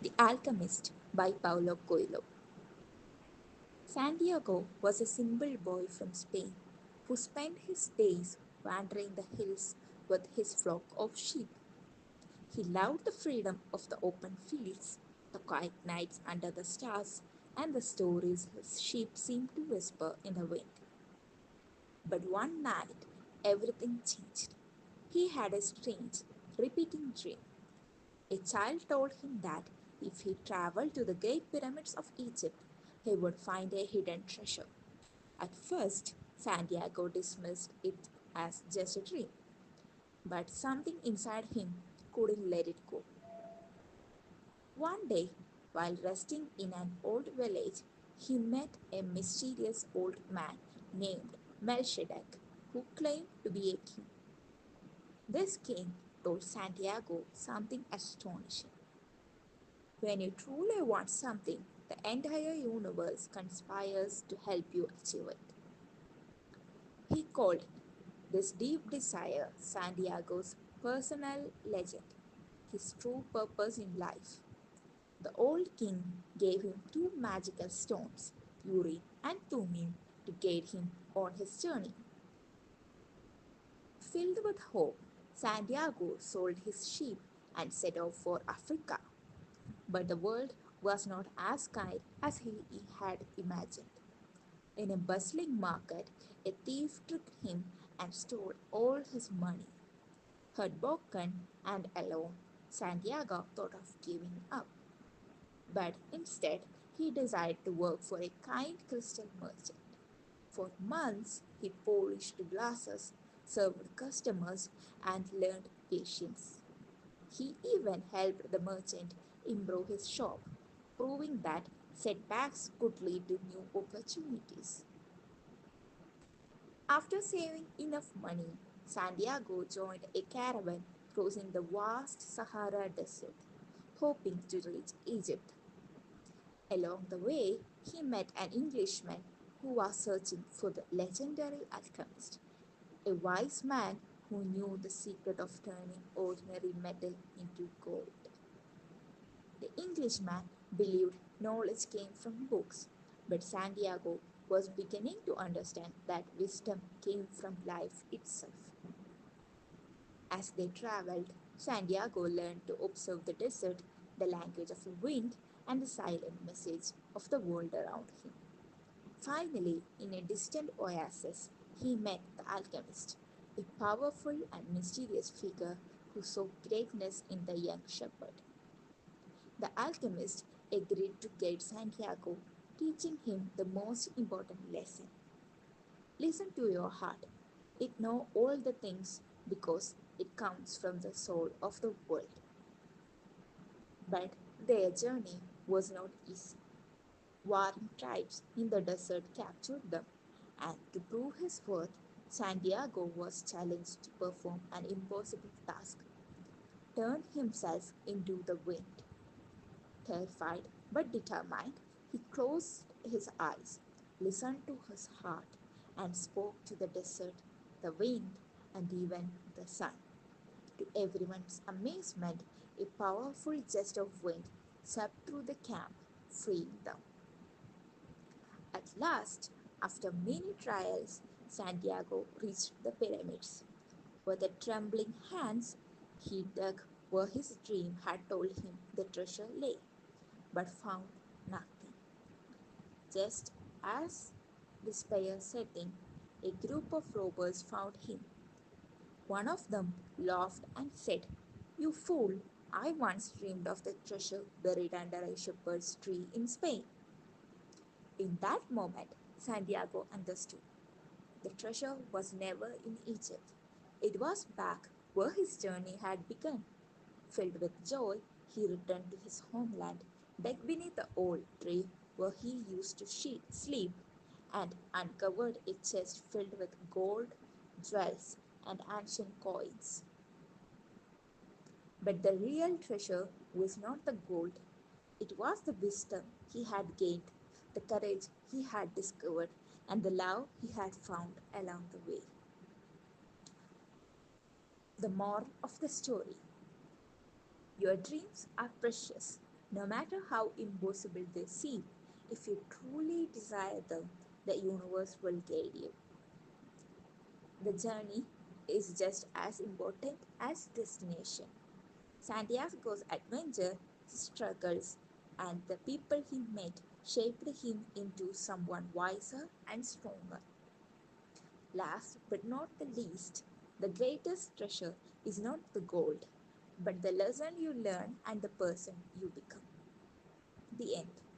The Alchemist by Paulo Coelho. Santiago was a simple boy from Spain who spent his days wandering the hills with his flock of sheep. He loved the freedom of the open fields, the quiet nights under the stars, and the stories his sheep seemed to whisper in the wind. But one night, everything changed. He had a strange, repeating dream. A child told him that if he traveled to the Great Pyramids of Egypt, he would find a hidden treasure. At first, Santiago dismissed it as just a dream, but something inside him couldn't let it go. One day, while resting in an old village, he met a mysterious old man named Melchizedek, who claimed to be a king. This king told Santiago something astonishing. When you truly want something, the entire universe conspires to help you achieve it. He called this deep desire Santiago's personal legend, his true purpose in life. The old king gave him two magical stones, Urim and Thummim, to guide him on his journey. Filled with hope, Santiago sold his sheep and set off for Africa. But the world was not as kind as he had imagined. In a bustling market, a thief tricked him and stole all his money. Heartbroken and alone, Santiago thought of giving up. But instead, he decided to work for a kind crystal merchant. For months, he polished glasses, served customers, and learned patience. He even helped the merchant improve his shop, proving that setbacks could lead to new opportunities. After saving enough money, Santiago joined a caravan crossing the vast Sahara Desert, hoping to reach Egypt. Along the way, he met an Englishman who was searching for the legendary alchemist, a wise man who knew the secret of turning ordinary metal into gold. The Englishman believed knowledge came from books, but Santiago was beginning to understand that wisdom came from life itself. As they traveled, Santiago learned to observe the desert, the language of the wind, and the silent message of the world around him. Finally, in a distant oasis, he met the alchemist, a powerful and mysterious figure who saw greatness in the young shepherd. The alchemist agreed to guide Santiago, teaching him the most important lesson. Listen to your heart. It knows all the things because it comes from the soul of the world. But their journey was not easy. Warring tribes in the desert captured them, and to prove his worth, Santiago was challenged to perform an impossible task, turn himself into the wind. Terrified but determined, he closed his eyes, listened to his heart, and spoke to the desert, the wind, and even the sun. To everyone's amazement, a powerful gust of wind swept through the camp, freeing them. At last, after many trials, Santiago reached the pyramids. With trembling hands, he dug where his dream had told him the treasure lay, but found nothing. Just as despair set in, a group of robbers found him. One of them laughed and said, "You fool, I once dreamed of the treasure buried under a shepherd's tree in Spain." In that moment, Santiago understood. The treasure was never in Egypt. It was back where his journey had begun. Filled with joy, he returned to his homeland, dug beneath the old tree where he used to sleep, and uncovered a chest filled with gold, jewels, and ancient coins. But the real treasure was not the gold, it was the wisdom he had gained, the courage he had discovered, and the love he had found along the way. The moral of the story: your dreams are precious. No matter how impossible they seem, if you truly desire them, the universe will guide you. The journey is just as important as destination. Santiago's adventure, his struggles, and the people he met shaped him into someone wiser and stronger. Last but not the least, the greatest treasure is not the gold, but the lesson you learn and the person you become. The end.